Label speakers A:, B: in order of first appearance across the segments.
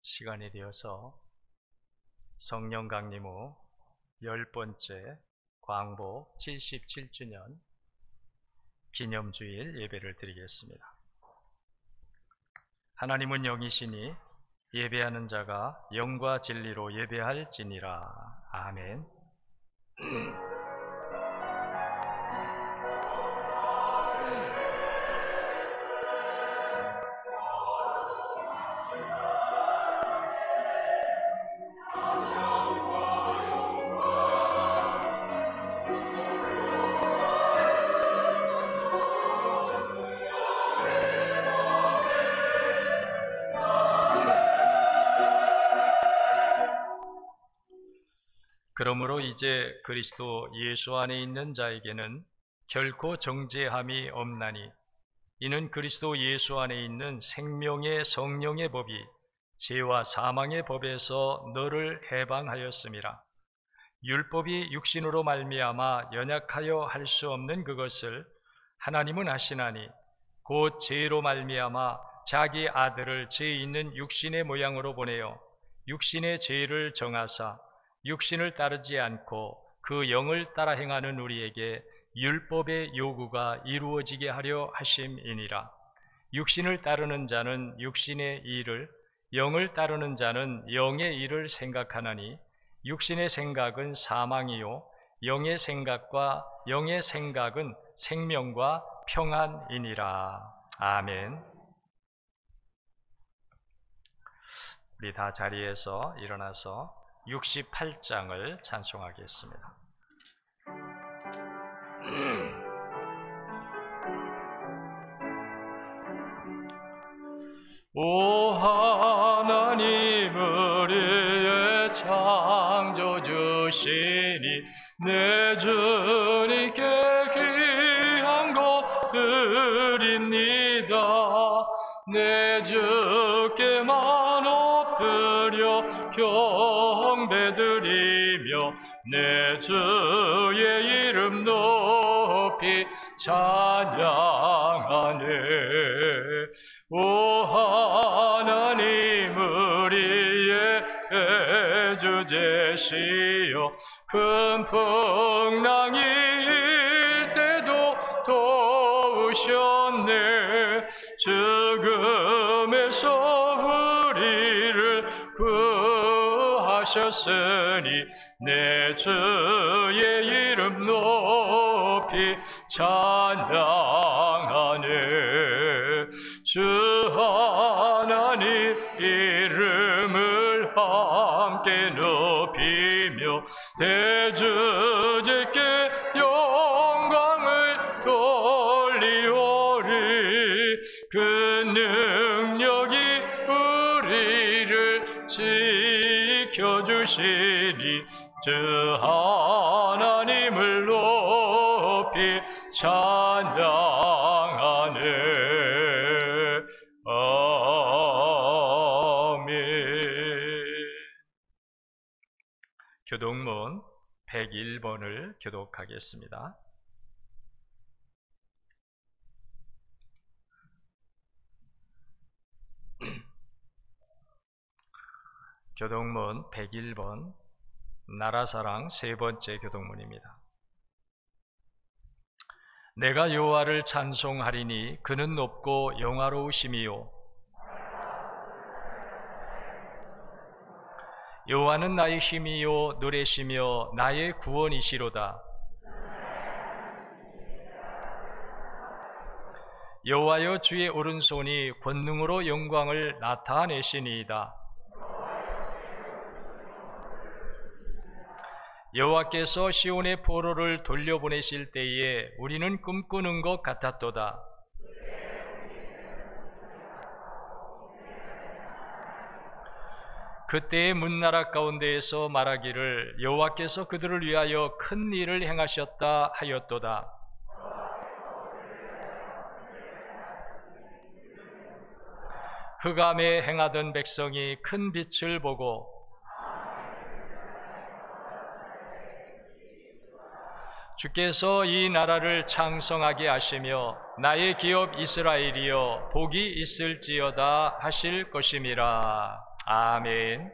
A: 시간이 되어서 성령 강림 후 10번째 광복 77주년 기념주일 예배를 드리겠습니다. 하나님은 영이시니 예배하는 자가 영과 진리로 예배할지니라. 아멘. 그러므로 이제 그리스도 예수 안에 있는 자에게는 결코 정죄함이 없나니 이는 그리스도 예수 안에 있는 생명의 성령의 법이 죄와 사망의 법에서 너를 해방하였음이라. 율법이 육신으로 말미암아 연약하여 할 수 없는 그것을 하나님은 하시나니 곧 죄로 말미암아 자기 아들을 죄 있는 육신의 모양으로 보내어 육신의 죄를 정하사 육신을 따르지 않고 그 영을 따라 행하는 우리에게 율법의 요구가 이루어지게 하려 하심이니라. 육신을 따르는 자는 육신의 일을, 영을 따르는 자는 영의 일을 생각하나니 육신의 생각은 사망이요 영의 생각은 생명과 평안이니라. 아멘. 우리 다 자리에서 일어나서 68장을 찬송하겠습니다. 오 하나님 우리의 창조주시니 내 주님께 귀한 것 드립니다. 내 주께만 엎드려 경배드리며 내 주의 이름 높이 찬양하네. 오 하나님 우리의 주제시여 큰 풍랑일 때도 도우셨네. 죽음에서 우리를 구하셨으니 내 주의 이름 높이 찬양하네. 주 하나님 이름을 함께 높이며 대주제께 영광을 돌리오리. 그 능력이 우리를 지켜주시니 주 하나님을 높이 찬양하네. 교동문 101번을 교독하겠습니다. 교동문 101번 나라사랑 세 번째 교동문입니다. 내가 여호와를 찬송하리니 그는 높고 영화로우심이요 여호와는 나의 힘이요 노래시며 나의 구원이시로다. 여호와여 주의 오른손이 권능으로 영광을 나타내시니이다. 여호와께서 시온의 포로를 돌려보내실 때에 우리는 꿈꾸는 것 같았도다. 그때의 문나라 가운데에서 말하기를 여호와께서 그들을 위하여 큰 일을 행하셨다 하였도다. 흑암에 행하던 백성이 큰 빛을 보고 주께서 이 나라를 창성하게 하시며 나의 기업 이스라엘이여 복이 있을지어다 하실 것임이라. 아멘.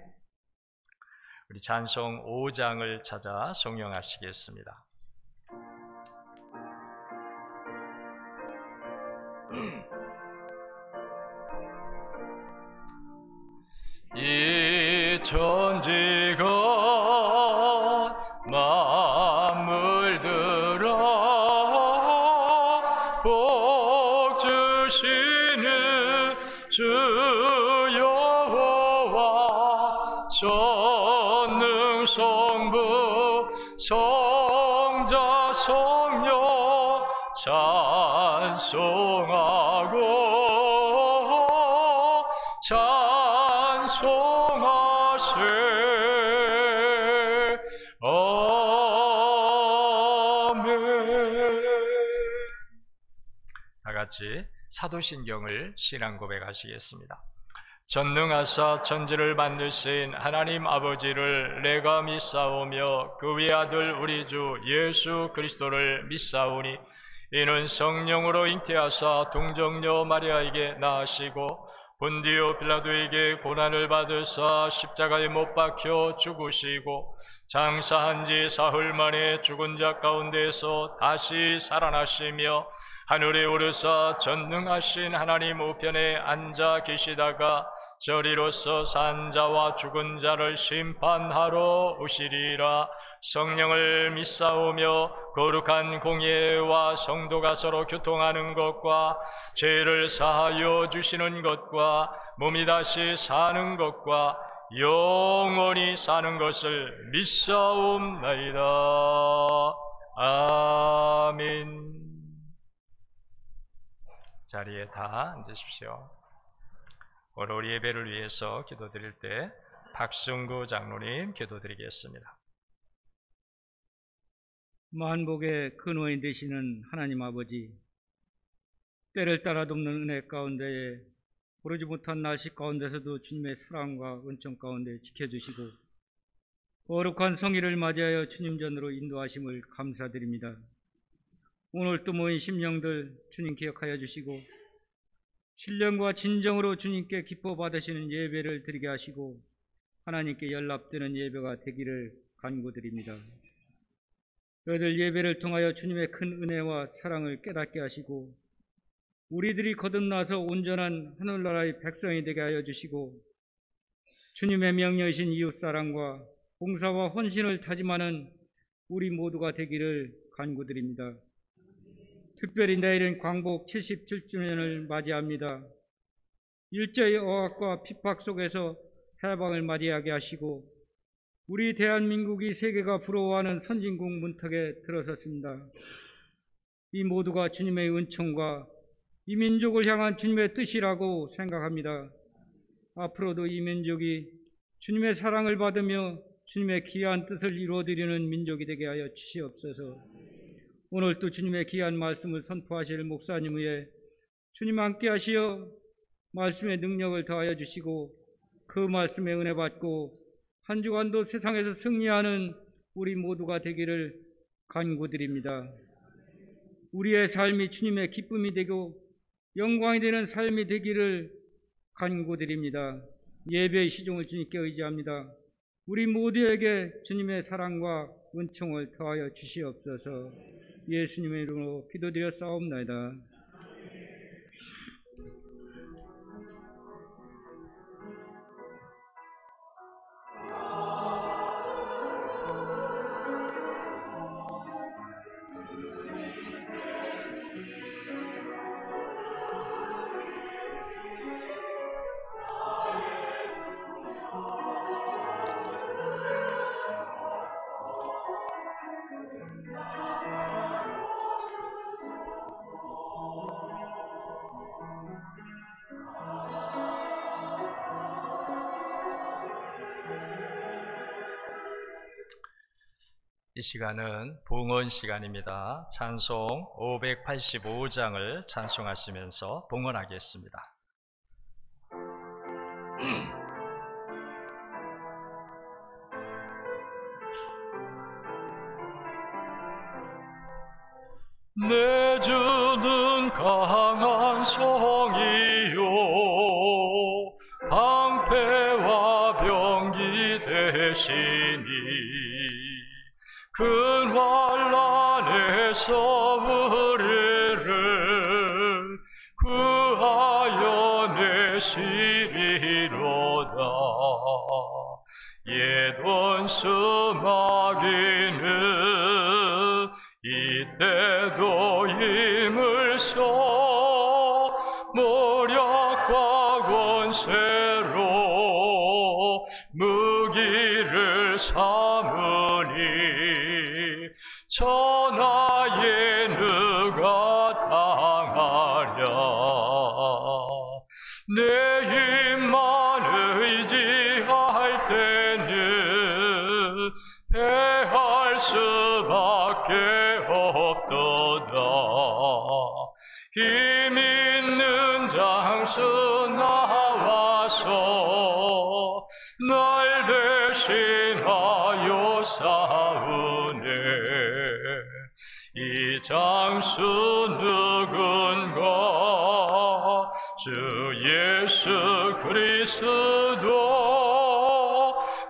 A: 우리 찬송 5장을 찾아 성령하시겠습니다. 이 천지가 만물들아 복 주시는 주 여호와 전능 성부 성자 성령 찬송하고 찬송하세. 아멘. 다 같이 사도신경을 신앙 고백하시겠습니다. 전능하사 천지를 만드신 하나님 아버지를 내가 믿사오며 그 외아들 우리 주 예수 그리스도를 믿사오니 이는 성령으로 잉태하사 동정녀 마리아에게 낳으시고 본디오 빌라도에게 고난을 받으사 십자가에 못 박혀 죽으시고 장사한 지 사흘 만에 죽은 자 가운데서 다시 살아나시며 하늘에 오르사 전능하신 하나님 우편에 앉아 계시다가 저리로서 산 자와 죽은 자를 심판하러 오시리라. 성령을 믿사오며 거룩한 공예와 성도가 서로 교통하는 것과 죄를 사하여 주시는 것과 몸이 다시 사는 것과 영원히 사는 것을 믿사옵나이다. 아멘. 자리에 다 앉으십시오. 오늘 우리 예배를 위해서 기도드릴 때 박승구 장로님 기도드리겠습니다.
B: 만복의 근원이 되시는 하나님 아버지, 때를 따라 돕는 은혜 가운데에 고르지 못한 날씨 가운데서도 주님의 사랑과 은총 가운데 지켜주시고 거룩한 성의를 맞이하여 주님 전으로 인도하심을 감사드립니다. 오늘 또 모인 심령들 주님 기억하여 주시고 신령과 진정으로 주님께 기뻐 받으시는 예배를 드리게 하시고 하나님께 연락되는 예배가 되기를 간구드립니다. 너희들 예배를 통하여 주님의 큰 은혜와 사랑을 깨닫게 하시고 우리들이 거듭나서 온전한 하늘나라의 백성이 되게 하여 주시고 주님의 명령이신 이웃사랑과 봉사와 헌신을 다짐하는 우리 모두가 되기를 간구드립니다. 특별히 내일은 광복 77주년을 맞이합니다. 일제의 억압과 핍박 속에서 해방을 맞이하게 하시고 우리 대한민국이 세계가 부러워하는 선진국 문턱에 들어섰습니다. 이 모두가 주님의 은총과 이 민족을 향한 주님의 뜻이라고 생각합니다. 앞으로도 이 민족이 주님의 사랑을 받으며 주님의 귀한 뜻을 이루어드리는 민족이 되게 하여 주시옵소서. 오늘 또 주님의 귀한 말씀을 선포하실 목사님 위에 주님 함께 하시어 말씀의 능력을 더하여 주시고 그 말씀에 은혜 받고 한 주간도 세상에서 승리하는 우리 모두가 되기를 간구드립니다. 우리의 삶이 주님의 기쁨이 되고 영광이 되는 삶이 되기를 간구드립니다. 예배의 시종을 주님께 의지합니다. 우리 모두에게 주님의 사랑과 은총을 더하여 주시옵소서. 예수님의 이름으로 기도드려 싸움나이다.
A: 이 시간은 봉헌 시간입니다. 찬송 585장을 찬송하시면서 봉헌하겠습니다. 내 주는 강한 성이요 방패와 병기 되시니 큰 환난에서 우리를 구하여 내시리로다. 옛 원수 마귀는 이때도 힘을 써 모략과 권세로 무기를 삼으니 천하에 누가 당하랴. 내 힘만 의지할 때는 패할 수밖에 없도다. 힘 있는 장수 나와서 날 대신하여 싸우네. 이 장수 누군가? 주 예수 그리스도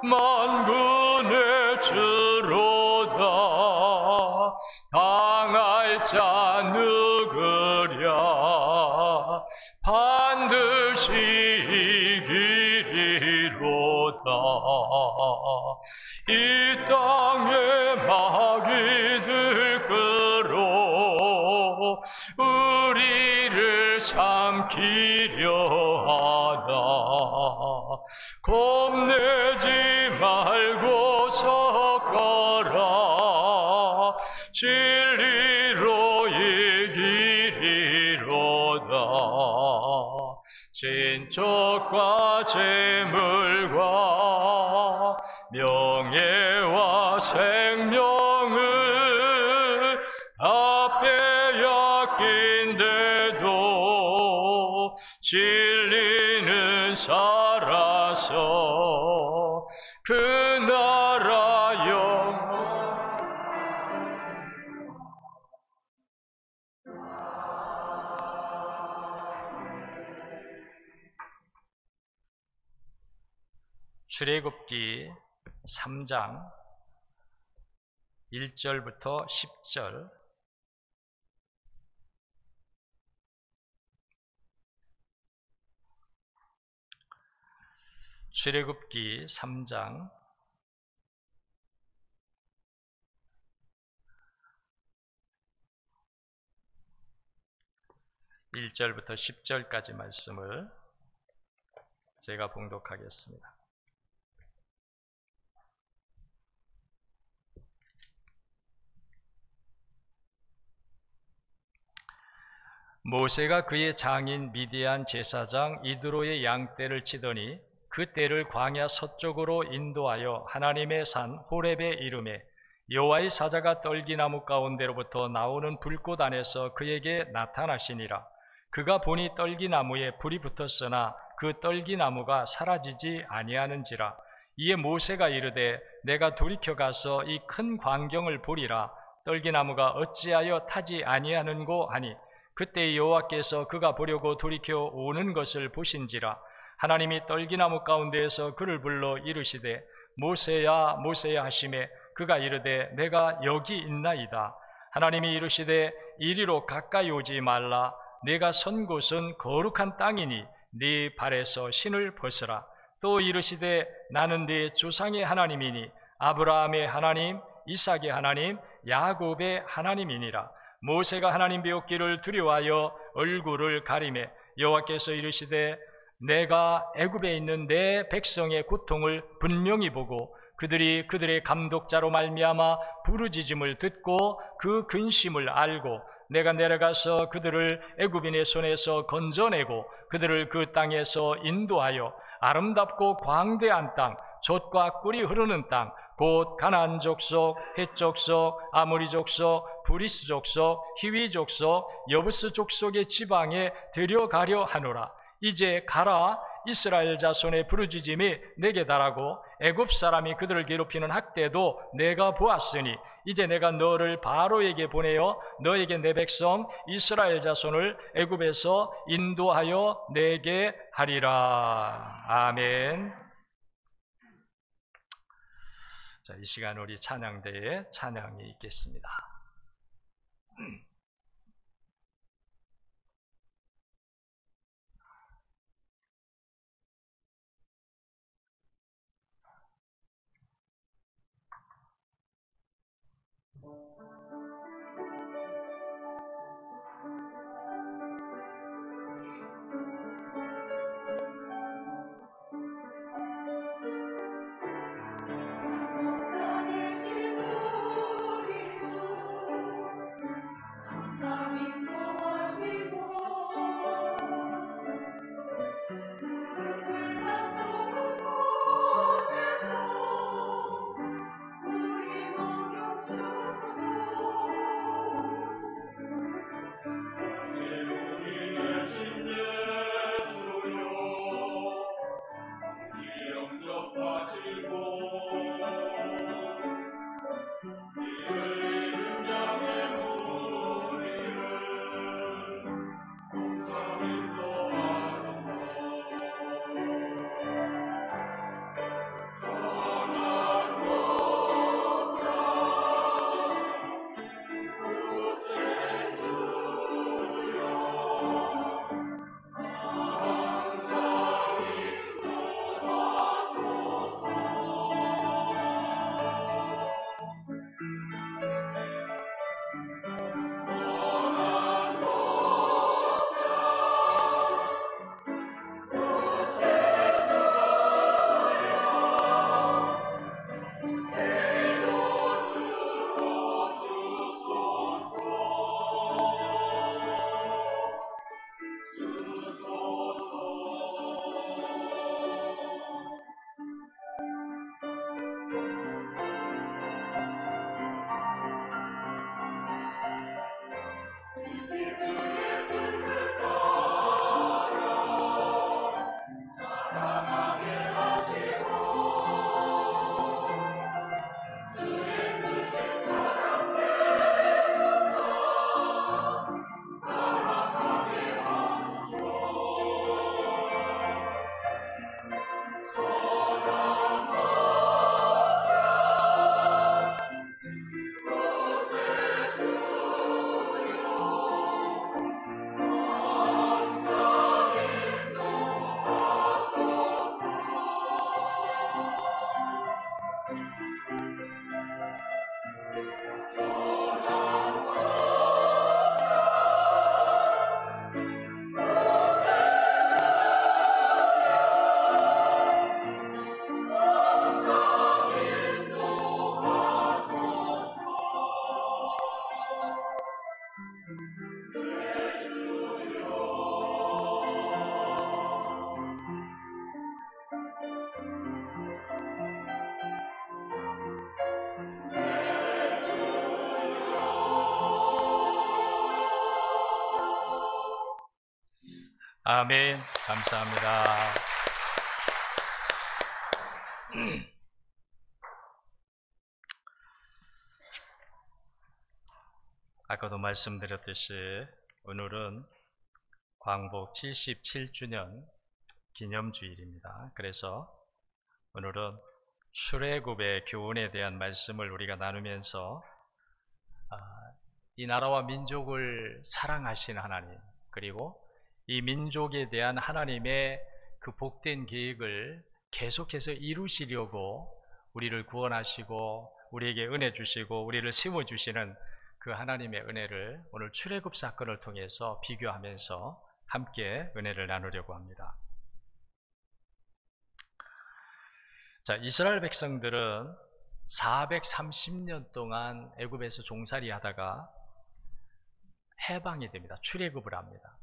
A: 만군의 주로다. 당할 자 누구랴? 반드시 이기리로다. 이 땅의 마귀들 끌어 우리를 삼키려 하다. 겁내지 말고 섞어라. 진리로 이기리로다. 친척과 재물과 명예와 생명을 다 빼앗긴데도 진리는 살아서 그 나라 영원. 출애굽기 3장 1절부터 10절. 출애굽기 3장 1절부터 10절까지 말씀을 제가 봉독하겠습니다. 모세가 그의 장인 미디안 제사장 이드로의 양떼를 치더니 그 떼를 광야 서쪽으로 인도하여 하나님의 산 호렙에 이르매 여호와의 사자가 떨기나무 가운데로부터 나오는 불꽃 안에서 그에게 나타나시니라. 그가 보니 떨기나무에 불이 붙었으나 그 떨기나무가 사라지지 아니하는지라. 이에 모세가 이르되 내가 돌이켜 가서 이 큰 광경을 보리라. 떨기나무가 어찌하여 타지 아니하는고 하니 그때 여호와께서 그가 보려고 돌이켜 오는 것을 보신지라. 하나님이 떨기나무 가운데에서 그를 불러 이르시되 모세야 모세야 하시매 그가 이르되 내가 여기 있나이다. 하나님이 이르시되 이리로 가까이 오지 말라. 네가 선 곳은 거룩한 땅이니 네 발에서 신을 벗으라. 또 이르시되 나는 네 조상의 하나님이니 아브라함의 하나님 이삭의 하나님 야곱의 하나님이니라. 모세가 하나님 배웠기를 두려워하여 얼굴을 가리매 여호와께서 이르시되 내가 애굽에 있는 내 백성의 고통을 분명히 보고 그들이 그들의 감독자로 말미암아 부르짖음을 듣고 그 근심을 알고 내가 내려가서 그들을 애굽인의 손에서 건져내고 그들을 그 땅에서 인도하여 아름답고 광대한 땅 젖과 꿀이 흐르는 땅 곧 가나안 족속, 헷 족속, 아모리 족속, 브리스 족속, 히위 족속, 여부스 족속의 지방에 데려가려 하노라. 이제 가라. 이스라엘 자손의 부르짖음이 내게 달하고 애굽 사람이 그들을 괴롭히는 학대도 내가 보았으니 이제 내가 너를 바로에게 보내어 너에게 내 백성 이스라엘 자손을 애굽에서 인도하여 내게 하리라. 아멘. 자, 이 시간 우리 찬양대에 찬양이 있겠습니다. 아멘. 감사합니다. 아까도 말씀드렸듯이 오늘은 광복 77주년 기념주일입니다. 그래서 오늘은 출애굽의 교훈에 대한 말씀을 우리가 나누면서 이 나라와 민족을 사랑하신 하나님, 그리고 이 민족에 대한 하나님의 그 복된 계획을 계속해서 이루시려고 우리를 구원하시고 우리에게 은혜 주시고 우리를 세워주시는 그 하나님의 은혜를 오늘 출애굽 사건을 통해서 비교하면서 함께 은혜를 나누려고 합니다. 자, 이스라엘 백성들은 430년 동안 애굽에서 종살이 하다가 해방이 됩니다. 출애굽을 합니다.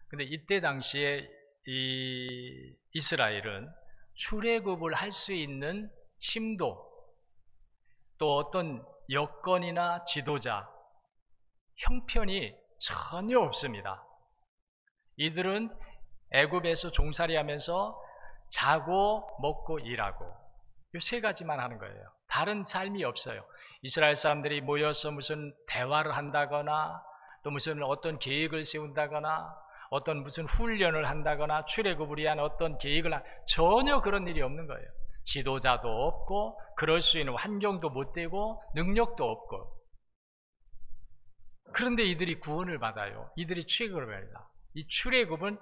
A: 근데 이때 당시에 이 이스라엘은 출애굽을 할 수 있는 힘도 또 어떤 여건이나 지도자, 형편이 전혀 없습니다. 이들은 애굽에서 종살이하면서 자고 먹고 일하고 이 세 가지만 하는 거예요. 다른 삶이 없어요. 이스라엘 사람들이 모여서 무슨 대화를 한다거나 또 무슨 어떤 계획을 세운다거나 어떤 무슨 훈련을 한다거나 출애굽을 위한 어떤 계획을 전혀 그런 일이 없는 거예요. 지도자도 없고 그럴 수 있는 환경도 못 되고 능력도 없고. 그런데 이들이 구원을 받아요. 이들이 출애굽을 합니다. 이 출애굽은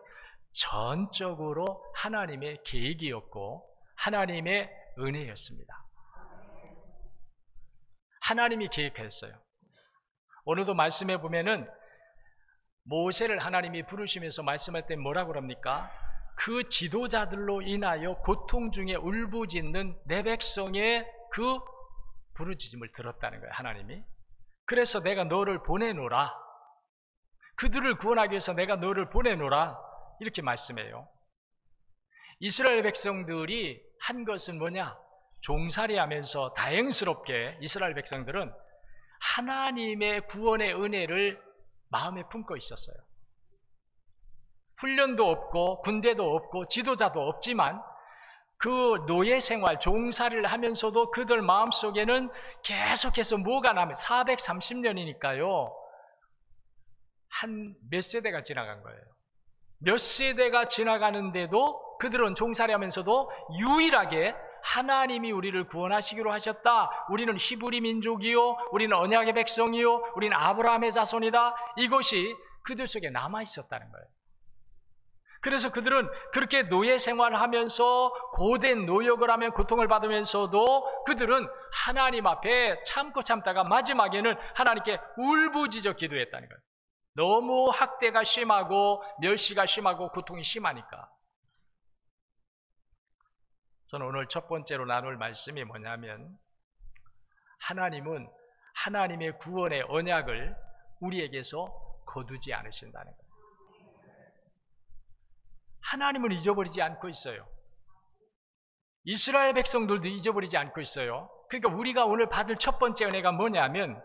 A: 전적으로 하나님의 계획이었고 하나님의 은혜였습니다. 하나님이 계획했어요. 오늘도 말씀해 보면은 모세를 하나님이 부르시면서 말씀할 때 뭐라고 그럽니까? 그 지도자들로 인하여 고통 중에 울부짖는 내 백성의 그 부르짖음을 들었다는 거예요, 하나님이. 그래서 내가 너를 보내노라. 그들을 구원하기 위해서 내가 너를 보내노라. 이렇게 말씀해요. 이스라엘 백성들이 한 것은 뭐냐? 종살이하면서 다행스럽게 이스라엘 백성들은 하나님의 구원의 은혜를 마음에 품고 있었어요. 훈련도 없고 군대도 없고 지도자도 없지만 그 노예 생활, 종살이를 하면서도 그들 마음속에는 계속해서 뭐가 나면 430년이니까요. 한 몇 세대가 지나간 거예요. 몇 세대가 지나가는데도 그들은 종살이하면서도 유일하게 하나님이 우리를 구원하시기로 하셨다. 우리는 히브리 민족이요, 우리는 언약의 백성이요, 우리는 아브라함의 자손이다. 이것이 그들 속에 남아 있었다는 거예요. 그래서 그들은 그렇게 노예 생활을 하면서 고된 노역을 하며 고통을 받으면서도 그들은 하나님 앞에 참고 참다가 마지막에는 하나님께 울부짖어 기도했다는 거예요. 너무 학대가 심하고 멸시가 심하고 고통이 심하니까. 저는 오늘 첫 번째로 나눌 말씀이 뭐냐면 하나님은 하나님의 구원의 언약을 우리에게서 거두지 않으신다는 거예요. 하나님은 잊어버리지 않고 있어요. 이스라엘 백성들도 잊어버리지 않고 있어요. 그러니까 우리가 오늘 받을 첫 번째 은혜가 뭐냐면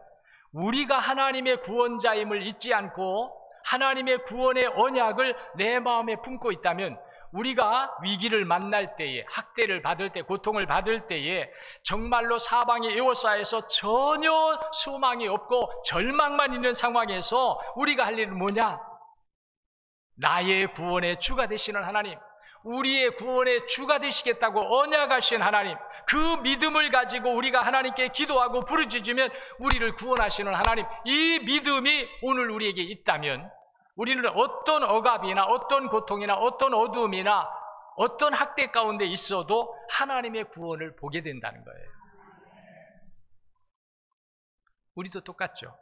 A: 우리가 하나님의 구원자임을 잊지 않고 하나님의 구원의 언약을 내 마음에 품고 있다면 우리가 위기를 만날 때에, 학대를 받을 때, 고통을 받을 때에 정말로 사방에 에워싸여서 전혀 소망이 없고 절망만 있는 상황에서 우리가 할 일은 뭐냐? 나의 구원의 주가 되시는 하나님, 우리의 구원의 주가 되시겠다고 언약하신 하나님, 그 믿음을 가지고 우리가 하나님께 기도하고 부르짖으면 우리를 구원하시는 하나님, 이 믿음이 오늘 우리에게 있다면 우리는 어떤 억압이나 어떤 고통이나 어떤 어두움이나 어떤 학대 가운데 있어도 하나님의 구원을 보게 된다는 거예요. 우리도 똑같죠.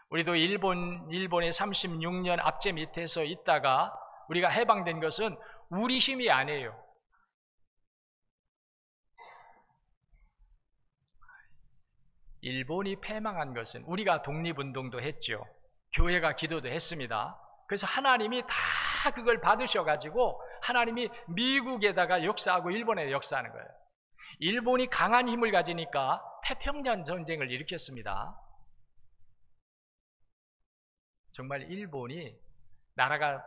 A: 우리도 일본의 36년 압제 밑에서 있다가 우리가 해방된 것은 우리 힘이 아니에요. 일본이 패망한 것은 우리가 독립운동도 했죠. 교회가 기도도 했습니다. 그래서 하나님이 다 그걸 받으셔가지고 하나님이 미국에다가 역사하고 일본에 역사하는 거예요. 일본이 강한 힘을 가지니까 태평양 전쟁을 일으켰습니다. 정말 일본이 나라가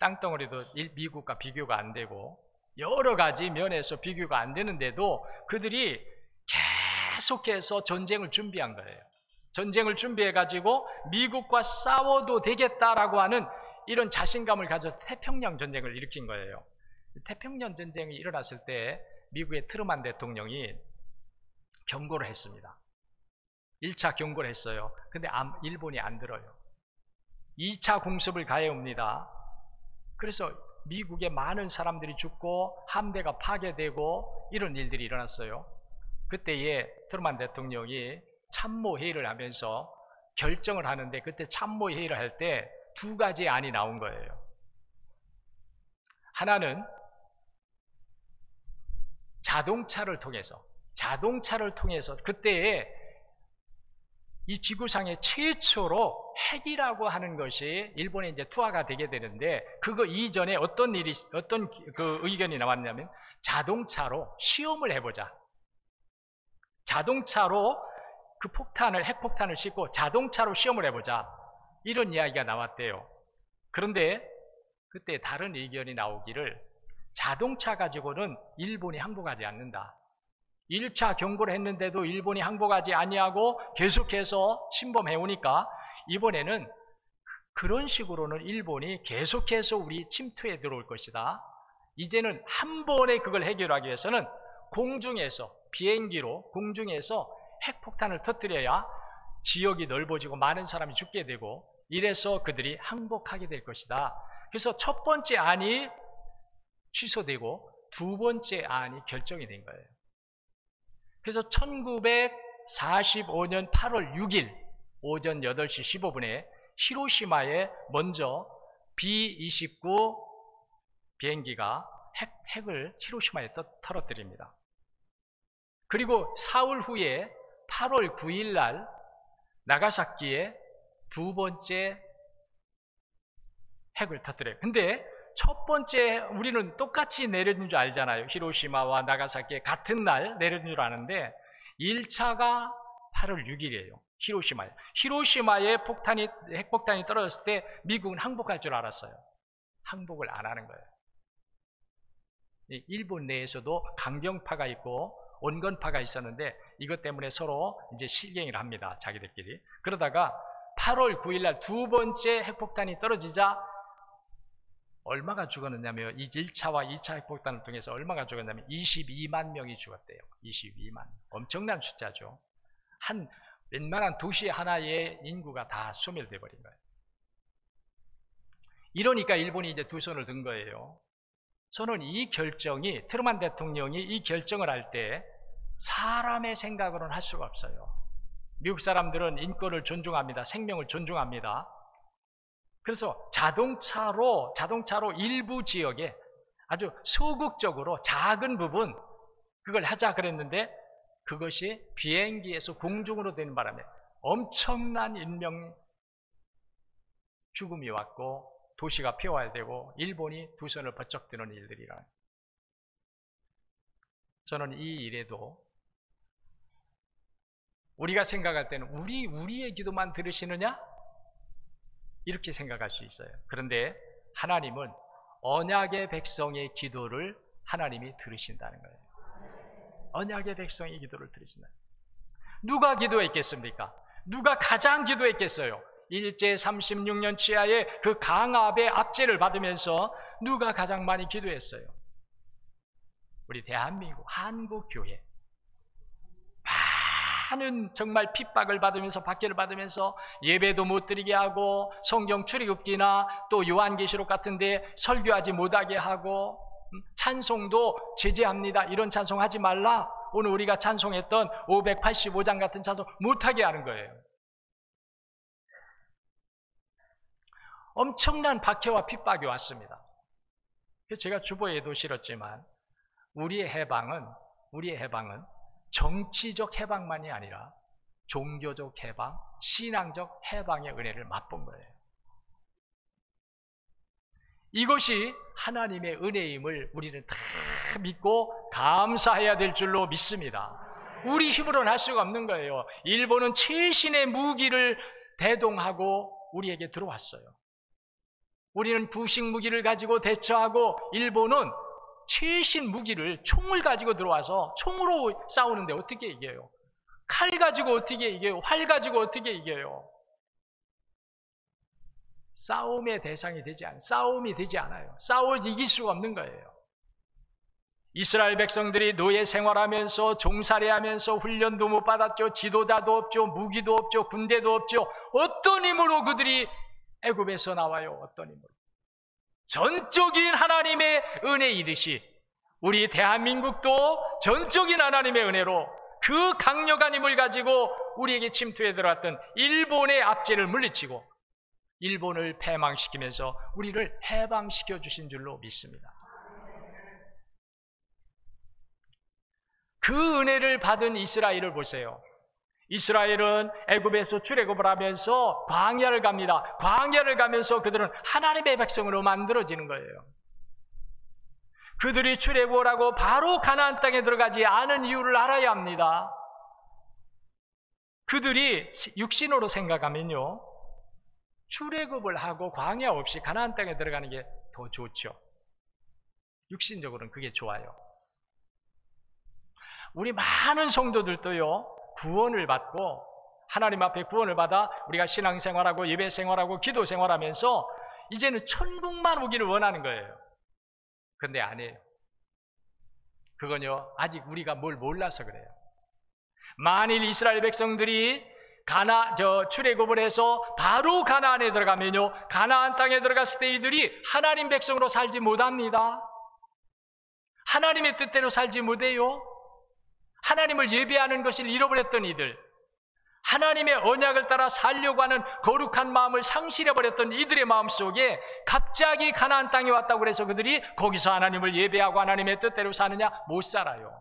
A: 땅덩어리도 미국과 비교가 안 되고 여러 가지 면에서 비교가 안 되는데도 그들이 계속해서 전쟁을 준비한 거예요. 전쟁을 준비해가지고 미국과 싸워도 되겠다라고 하는 이런 자신감을 가져서 태평양 전쟁을 일으킨 거예요. 태평양 전쟁이 일어났을 때 미국의 트루만 대통령이 경고를 했습니다. 1차 경고를 했어요. 근데 일본이 안 들어요. 2차 공습을 가해옵니다. 그래서 미국의 많은 사람들이 죽고 함대가 파괴되고 이런 일들이 일어났어요. 그때에 트루만 대통령이 참모회의를 하면서 결정을 하는데 그때 참모회의를 할 때 두 가지 안이 나온 거예요. 하나는 자동차를 통해서 그때에 이 지구상에 최초로 핵이라고 하는 것이 일본에 이제 투하가 되게 되는데 그거 이전에 어떤 그 의견이 나왔냐면 자동차로 시험을 해보자. 자동차로 그 핵폭탄을 싣고 자동차로 시험을 해보자. 이런 이야기가 나왔대요. 그런데 그때 다른 의견이 나오기를 자동차 가지고는 일본이 항복하지 않는다. 1차 경고를 했는데도 일본이 항복하지 아니하고 계속해서 침범해 오니까 이번에는 그런 식으로는 일본이 계속해서 우리 침투에 들어올 것이다. 이제는 한 번에 그걸 해결하기 위해서는 공중에서, 비행기로 공중에서 핵폭탄을 터뜨려야 지역이 넓어지고 많은 사람이 죽게 되고 이래서 그들이 항복하게 될 것이다. 그래서 첫 번째 안이 취소되고 두 번째 안이 결정이 된 거예요. 그래서 1945년 8월 6일 오전 8시 15분에 히로시마에 먼저 B-29 비행기가 핵을 히로시마에 떨어뜨립니다. 그리고 사흘 후에 8월 9일 날 나가사키에 두 번째 핵을 터뜨려요. 근데 첫 번째 우리는 똑같이 내려준 줄 알잖아요. 히로시마와 나가사키에 같은 날 내려준 줄 아는데 1차가 8월 6일이에요. 히로시마에 핵폭탄이 떨어졌을 때 미국은 항복할 줄 알았어요. 항복을 안 하는 거예요. 일본 내에서도 강경파가 있고 온건파가 있었는데 이것 때문에 서로 이제 실갱이를 합니다. 자기들끼리. 그러다가 8월 9일 날 두 번째 핵폭탄이 떨어지자 얼마가 죽었느냐면 이 1차와 2차 핵폭탄을 통해서 얼마가 죽었냐면 22만 명이 죽었대요. 22만. 엄청난 숫자죠. 한 웬만한 도시 하나의 인구가 다 소멸돼 버린 거예요. 이러니까 일본이 이제 두 손을 든 거예요. 저는 이 결정이 트루만 대통령이 이 결정을 할 때 사람의 생각으로는 할 수가 없어요. 미국 사람들은 인권을 존중합니다. 생명을 존중합니다. 그래서 자동차로 일부 지역에 아주 소극적으로 작은 부분 그걸 하자 그랬는데 그것이 비행기에서 공중으로 되는 바람에 엄청난 인명 죽음이 왔고 도시가 폐화되고 일본이 두 손을 번쩍 드는 일들이라. 저는 이 일에도 우리가 생각할 때는 우리의 기도만 들으시느냐? 이렇게 생각할 수 있어요. 그런데 하나님은 언약의 백성의 기도를 하나님이 들으신다는 거예요. 언약의 백성의 기도를 들으신다. 누가 기도했겠습니까? 누가 가장 기도했겠어요? 일제 36년 치하의 그 강압의 압제를 받으면서 누가 가장 많이 기도했어요? 우리 대한민국 한국교회. 많은 정말 핍박을 받으면서 박해를 받으면서 예배도 못 드리게 하고 성경 출애굽기나 또 요한계시록 같은 데 설교하지 못하게 하고 찬송도 제재합니다. 이런 찬송 하지 말라. 오늘 우리가 찬송했던 585장 같은 찬송 못하게 하는 거예요. 엄청난 박해와 핍박이 왔습니다. 제가 주보에도 실었지만 우리의 해방은 정치적 해방만이 아니라 종교적 해방, 신앙적 해방의 은혜를 맛본 거예요. 이것이 하나님의 은혜임을 우리는 다 믿고 감사해야 될 줄로 믿습니다. 우리 힘으로는 할 수가 없는 거예요. 일본은 최신의 무기를 대동하고 우리에게 들어왔어요. 우리는 구식 무기를 가지고 대처하고 일본은 최신 무기를 총을 가지고 들어와서 총으로 싸우는데 어떻게 이겨요? 칼 가지고 어떻게 이겨요? 활 가지고 어떻게 이겨요? 싸움이 되지 않아요. 싸워 이길 수가 없는 거예요. 이스라엘 백성들이 노예 생활하면서 종살이하면서 훈련도 못 받았죠. 지도자도 없죠. 무기도 없죠. 군대도 없죠. 어떤 힘으로 그들이 애굽에서 나와요? 어떤 힘으로? 전적인 하나님의 은혜이듯이 우리 대한민국도 전적인 하나님의 은혜로 그 강력한 힘을 가지고 우리에게 침투해 들어왔던 일본의 압제를 물리치고 일본을 패망시키면서 우리를 해방시켜 주신 줄로 믿습니다. 그 은혜를 받은 이스라엘을 보세요. 이스라엘은 애굽에서 출애굽을 하면서 광야를 갑니다. 광야를 가면서 그들은 하나님의 백성으로 만들어지는 거예요. 그들이 출애굽을 하고 바로 가나안 땅에 들어가지 않은 이유를 알아야 합니다. 그들이 육신으로 생각하면요, 출애굽을 하고 광야 없이 가나안 땅에 들어가는 게 더 좋죠. 육신적으로는 그게 좋아요. 우리 많은 성도들도요, 구원을 받고 하나님 앞에 구원을 받아 우리가 신앙생활하고 예배생활하고 기도생활하면서 이제는 천국만 오기를 원하는 거예요. 근데 아니에요. 그건요, 아직 우리가 뭘 몰라서 그래요. 만일 이스라엘 백성들이 출애굽을 해서 바로 가나안에 들어가면요, 가나안 땅에 들어갔을 때 이들이 하나님 백성으로 살지 못합니다. 하나님의 뜻대로 살지 못해요. 하나님을 예배하는 것을 잃어버렸던 이들, 하나님의 언약을 따라 살려고 하는 거룩한 마음을 상실해버렸던 이들의 마음속에 갑자기 가나안 땅에 왔다고 해서 그들이 거기서 하나님을 예배하고 하나님의 뜻대로 사느냐? 못 살아요.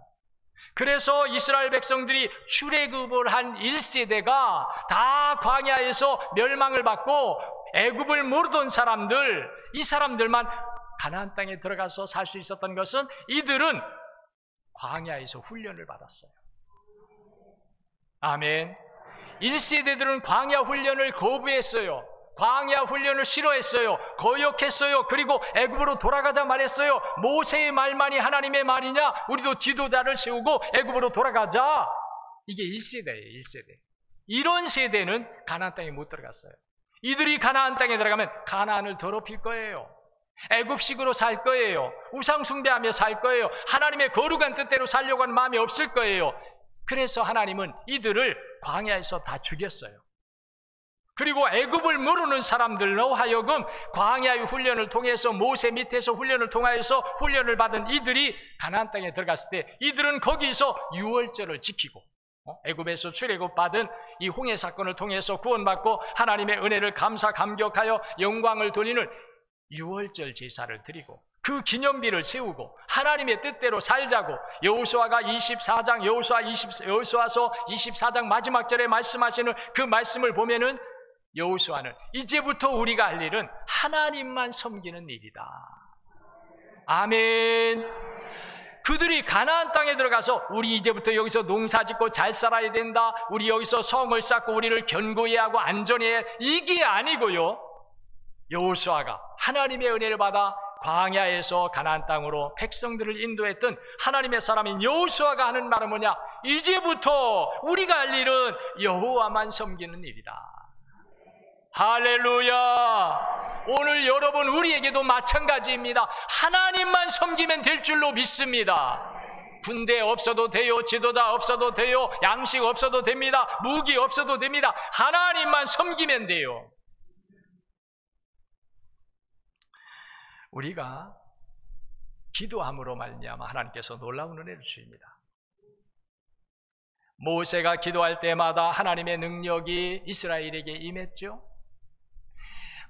A: 그래서 이스라엘 백성들이 출애굽을 한 1세대가 다 광야에서 멸망을 받고 애굽을 모르던 사람들, 이 사람들만 가나안 땅에 들어가서 살 수 있었던 것은 이들은 광야에서 훈련을 받았어요. 아멘. 1세대들은 광야 훈련을 거부했어요. 광야 훈련을 싫어했어요. 거역했어요. 그리고 애굽으로 돌아가자 말했어요. 모세의 말만이 하나님의 말이냐? 우리도 지도자를 세우고 애굽으로 돌아가자. 이게 1세대예요. 1세대. 이런 세대는 가나안 땅에 못 들어갔어요. 이들이 가나안 땅에 들어가면 가나안을 더럽힐 거예요. 애굽식으로 살 거예요. 우상 숭배하며 살 거예요. 하나님의 거룩한 뜻대로 살려고 하는 마음이 없을 거예요. 그래서 하나님은 이들을 광야에서 다 죽였어요. 그리고 애굽을 모르는 사람들로 하여금 광야의 훈련을 통해서 모세 밑에서 훈련을 통하여서 훈련을 받은 이들이 가나안 땅에 들어갔을 때 이들은 거기서 유월절을 지키고 애굽에서 출애굽 받은 이 홍해 사건을 통해서 구원받고 하나님의 은혜를 감격하여 영광을 돌리는 유월절 제사를 드리고 그 기념비를 세우고 하나님의 뜻대로 살자고 여호수아가 24장 여호수아서 24장 마지막 절에 말씀하시는 그 말씀을 보면은 여호수아는 이제부터 우리가 할 일은 하나님만 섬기는 일이다. 아멘. 그들이 가나안 땅에 들어가서 우리 이제부터 여기서 농사짓고 잘 살아야 된다, 우리 여기서 성을 쌓고 우리를 견고해야 하고 안전해야 해, 이게 아니고요, 여호수아가 하나님의 은혜를 받아 광야에서 가나안 땅으로 백성들을 인도했던 하나님의 사람인 여호수아가 하는 말은 뭐냐? 이제부터 우리가 할 일은 여호와만 섬기는 일이다. 할렐루야. 오늘 여러분, 우리에게도 마찬가지입니다. 하나님만 섬기면 될 줄로 믿습니다. 군대 없어도 돼요, 지도자 없어도 돼요, 양식 없어도 됩니다, 무기 없어도 됩니다. 하나님만 섬기면 돼요. 우리가 기도함으로 말미암아 하나님께서 놀라운 은혜를 주십니다. 모세가 기도할 때마다 하나님의 능력이 이스라엘에게 임했죠.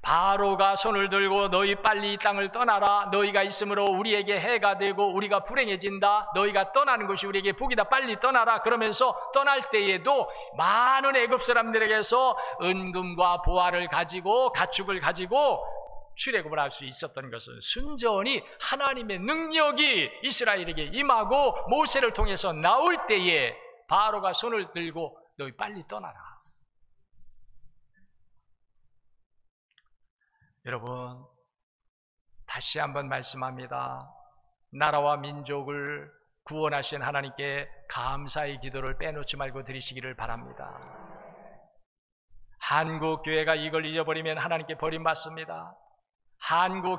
A: 바로가 손을 들고 너희 빨리 이 땅을 떠나라, 너희가 있으므로 우리에게 해가 되고 우리가 불행해진다, 너희가 떠나는 것이 우리에게 복이다, 빨리 떠나라. 그러면서 떠날 때에도 많은 애굽 사람들에게서 은금과 보화를 가지고 가축을 가지고 출애굽을 할 수 있었던 것은 순전히 하나님의 능력이 이스라엘에게 임하고 모세를 통해서 나올 때에 바로가 손을 들고 너희 빨리 떠나라. 여러분, 다시 한번 말씀합니다. 나라와 민족을 구원하신 하나님께 감사의 기도를 빼놓지 말고 드리시기를 바랍니다. 한국 교회가 이걸 잊어버리면 하나님께 버림받습니다.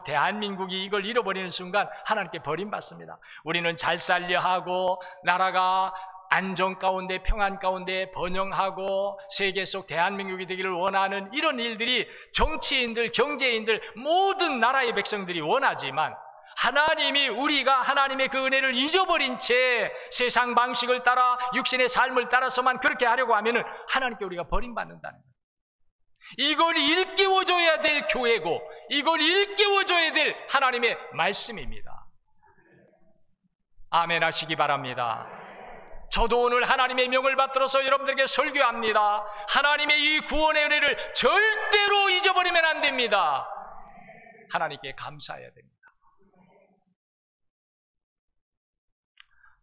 A: 대한민국이 이걸 잃어버리는 순간 하나님께 버림받습니다. 우리는 잘 살려 하고 나라가 안정 가운데 평안 가운데 번영하고 세계 속 대한민국이 되기를 원하는 이런 일들이 정치인들, 경제인들, 모든 나라의 백성들이 원하지만 하나님이 우리가 하나님의 그 은혜를 잊어버린 채 세상 방식을 따라 육신의 삶을 따라서만 그렇게 하려고 하면은 하나님께 우리가 버림받는다는 거예요. 이걸 일깨워줘야 될 교회고 이걸 일깨워줘야 될 하나님의 말씀입니다. 아멘 하시기 바랍니다. 저도 오늘 하나님의 명을 받들어서 여러분들에게 설교합니다. 하나님의 이 구원의 은혜를 절대로 잊어버리면 안 됩니다. 하나님께 감사해야 됩니다.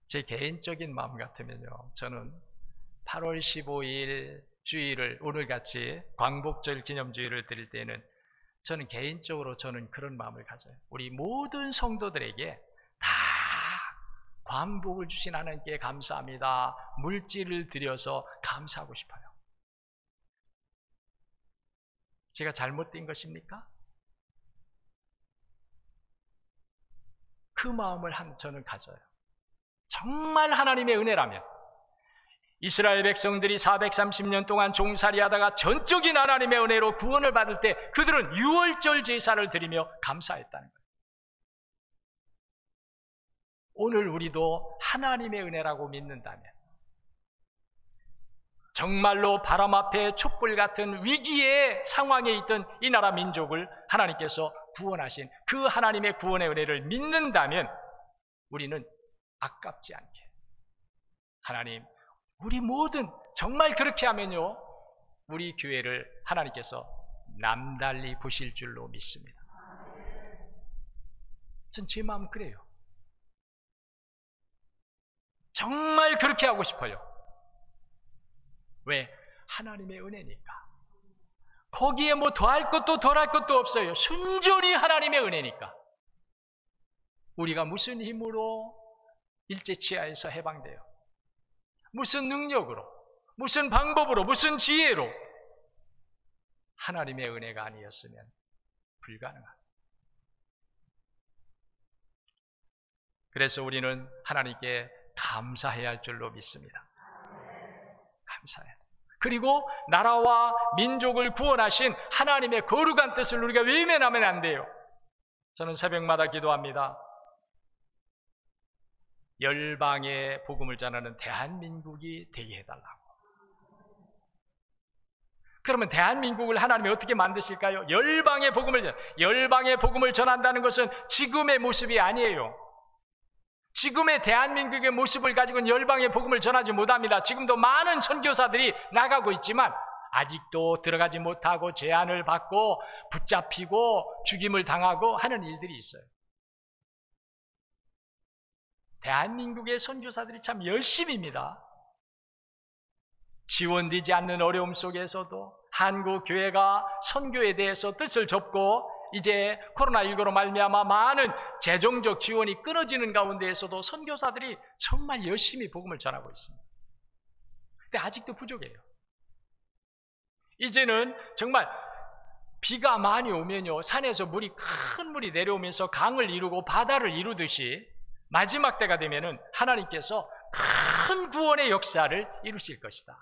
A: 제 개인적인 마음 같으면요, 저는 8월 15일 주일을 오늘같이 광복절 기념주일을 드릴 때는 저는 개인적으로 그런 마음을 가져요. 우리 모든 성도들에게 다 관복을 주신 하나님께 감사합니다. 물질을 드려서 감사하고 싶어요. 제가 잘못된 것입니까? 그 마음을 저는 가져요. 정말 하나님의 은혜라면 이스라엘 백성들이 430년 동안 종살이하다가 전적인 하나님의 은혜로 구원을 받을 때 그들은 유월절 제사를 드리며 감사했다는 거예요. 오늘 우리도 하나님의 은혜라고 믿는다면 정말로 바람 앞에 촛불 같은 위기의 상황에 있던 이 나라 민족을 하나님께서 구원하신 그 하나님의 구원의 은혜를 믿는다면 우리는 아깝지 않게 하나님, 우리 모든 정말 그렇게 하면요 우리 교회를 하나님께서 남달리 보실 줄로 믿습니다. 전 제 마음 그래요. 정말 그렇게 하고 싶어요. 왜? 하나님의 은혜니까. 거기에 뭐 더할 것도 덜할 것도 없어요. 순전히 하나님의 은혜니까. 우리가 무슨 힘으로 일제치하에서 해방돼요? 무슨 능력으로, 무슨 방법으로, 무슨 지혜로? 하나님의 은혜가 아니었으면 불가능합니다. 그래서 우리는 하나님께 감사해야 할 줄로 믿습니다. 감사해야 돼요. 그리고 나라와 민족을 구원하신 하나님의 거룩한 뜻을 우리가 외면하면 안 돼요. 저는 새벽마다 기도합니다. 열방의 복음을 전하는 대한민국이 되게 해달라고. 그러면 대한민국을 하나님이 어떻게 만드실까요? 열방의 복음을 전한다는 것은 지금의 모습이 아니에요. 지금의 대한민국의 모습을 가지고는 열방의 복음을 전하지 못합니다. 지금도 많은 선교사들이 나가고 있지만 아직도 들어가지 못하고 제한을 받고 붙잡히고 죽임을 당하고 하는 일들이 있어요. 대한민국의 선교사들이 참 열심입니다. 지원되지 않는 어려움 속에서도 한국 교회가 선교에 대해서 뜻을 접고 이제 코로나19로 말미암아 많은 재정적 지원이 끊어지는 가운데에서도 선교사들이 정말 열심히 복음을 전하고 있습니다. 근데 아직도 부족해요. 이제는 정말 비가 많이 오면요 산에서 큰 물이 내려오면서 강을 이루고 바다를 이루듯이 마지막 때가 되면은 하나님께서 큰 구원의 역사를 이루실 것이다.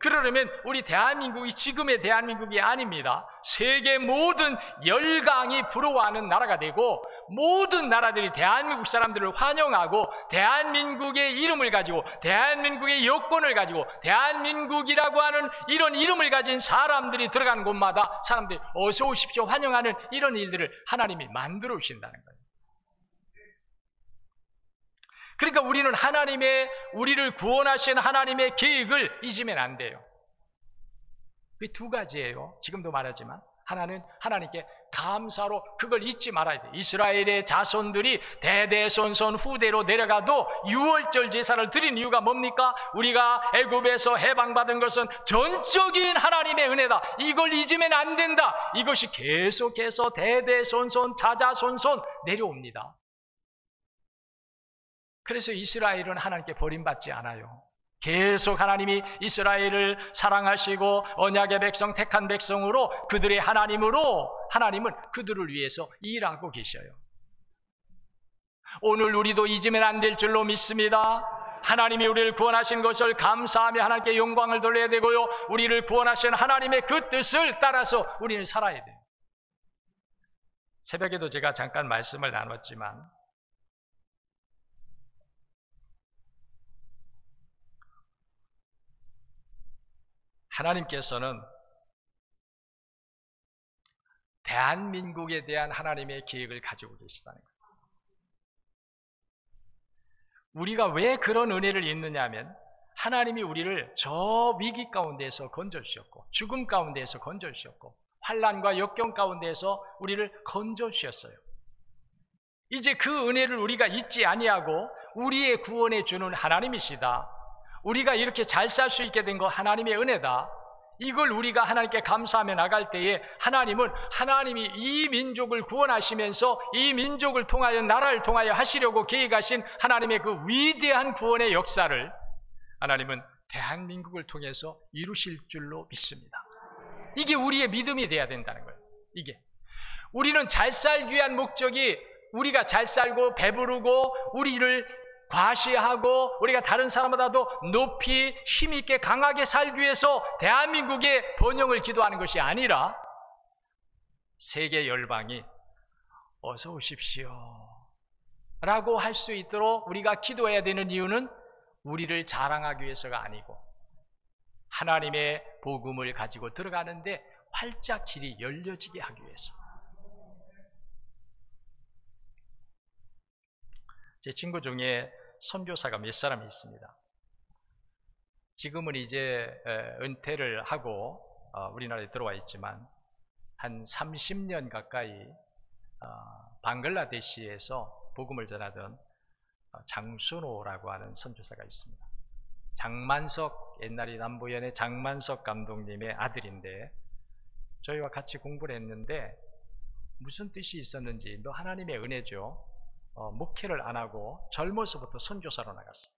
A: 그러려면 우리 대한민국이 지금의 대한민국이 아닙니다. 세계 모든 열강이 부러워하는 나라가 되고 모든 나라들이 대한민국 사람들을 환영하고 대한민국의 이름을 가지고 대한민국의 여권을 가지고 대한민국이라고 하는 이런 이름을 가진 사람들이 들어가는 곳마다 사람들이 어서 오십시오 환영하는 이런 일들을 하나님이 만들어 주신다는 거예요. 그러니까 우리는 우리를 구원하신 하나님의 계획을 잊으면 안 돼요. 그 두 가지예요. 지금도 말하지만 하나는 하나님께 감사로 그걸 잊지 말아야 돼요. 이스라엘의 자손들이 대대손손 후대로 내려가도 유월절 제사를 드린 이유가 뭡니까? 우리가 애굽에서 해방받은 것은 전적인 하나님의 은혜다. 이걸 잊으면 안 된다. 이것이 계속해서 대대손손 자자손손 내려옵니다. 그래서 이스라엘은 하나님께 버림받지 않아요. 계속 하나님이 이스라엘을 사랑하시고 언약의 백성, 택한 백성으로 그들의 하나님은 그들을 위해서 일하고 계셔요. 오늘 우리도 잊으면 안 될 줄로 믿습니다. 하나님이 우리를 구원하신 것을 감사하며 하나님께 영광을 돌려야 되고요, 우리를 구원하신 하나님의 그 뜻을 따라서 우리는 살아야 돼요. 새벽에도 제가 잠깐 말씀을 나눴지만 하나님께서는 대한민국에 대한 하나님의 계획을 가지고 계시다는 거예요. 우리가 왜 그런 은혜를 잊느냐 하면 하나님이 우리를 저 위기 가운데에서 건져주셨고 죽음 가운데에서 건져주셨고 환난과 역경 가운데에서 우리를 건져주셨어요. 이제 그 은혜를 우리가 잊지 아니하고 우리의 구원해 주는 하나님이시다, 우리가 이렇게 잘 살 수 있게 된 거 하나님의 은혜다, 이걸 우리가 하나님께 감사하며 나갈 때에 하나님은 하나님이 이 민족을 구원하시면서 이 민족을 통하여 나라를 통하여 하시려고 계획하신 하나님의 그 위대한 구원의 역사를 하나님은 대한민국을 통해서 이루실 줄로 믿습니다. 이게 우리의 믿음이 돼야 된다는 거예요. 이게 우리는 잘 살기 위한 목적이 우리가 잘 살고 배부르고 우리를 과시하고 우리가 다른 사람보다도 높이 힘있게 강하게 살기 위해서 대한민국의 번영을 기도하는 것이 아니라 세계 열방이 어서 오십시오 라고 할 수 있도록 우리가 기도해야 되는 이유는 우리를 자랑하기 위해서가 아니고 하나님의 복음을 가지고 들어가는데 활짝 길이 열려지게 하기 위해서. 제 친구 중에 선교사가 몇 사람이 있습니다. 지금은 이제 은퇴를 하고 우리나라에 들어와 있지만 한 30년 가까이 방글라데시에서 복음을 전하던 장순호라고 하는 선교사가 있습니다. 장만석, 옛날에 남보연의 장만석 감독님의 아들인데 저희와 같이 공부를 했는데 무슨 뜻이 있었는지 너 하나님의 은혜죠. 목회를 안 하고 젊어서부터 선교사로 나갔어요.